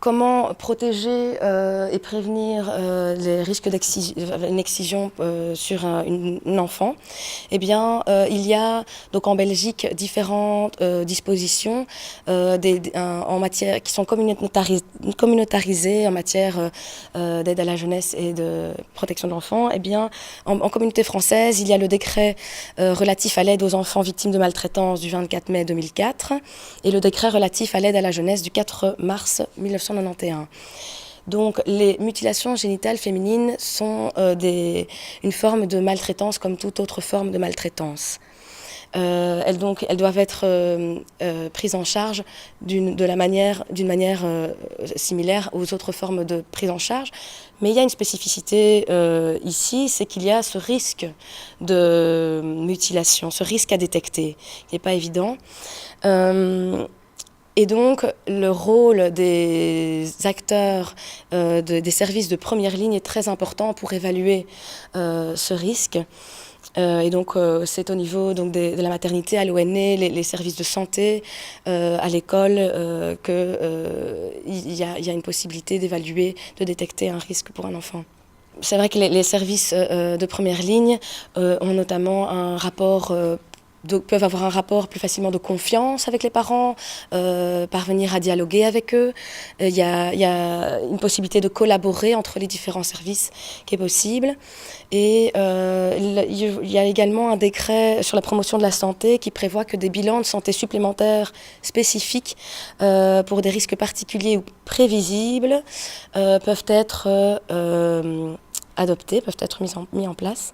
comment protéger et prévenir les risques d'une excision sur un enfant? Eh bien, il y a donc en Belgique différentes dispositions en matière qui sont communautarisées en matière d'aide à la jeunesse et de protection de l'enfant. Eh bien, en communauté française, il y a le décret relatif à l'aide aux enfants victimes de maltraitance du 24 mai 2004 et le décret relatif à l'aide à la jeunesse du 4 mars 1991. Donc les mutilations génitales féminines sont une forme de maltraitance comme toute autre forme de maltraitance. Elles doivent être prises en charge d'une manière similaire aux autres formes de prise en charge. Mais il y a une spécificité ici, c'est qu'il y a ce risque de mutilation, ce risque à détecter, qui n'est pas évident. Et donc, le rôle des acteurs des services de première ligne est très important pour évaluer ce risque. Et donc, c'est au niveau donc, de la maternité, à l'ONE, les services de santé, à l'école, qu'il y a une possibilité d'évaluer, de détecter un risque pour un enfant. C'est vrai que les services de première ligne ont notamment un rapport peuvent avoir un rapport plus facilement de confiance avec les parents, parvenir à dialoguer avec eux. Il y a une possibilité de collaborer entre les différents services qui est possible. Et il y a également un décret sur la promotion de la santé qui prévoit que des bilans de santé supplémentaires spécifiques pour des risques particuliers ou prévisibles peuvent être adoptés, peuvent être mis en place.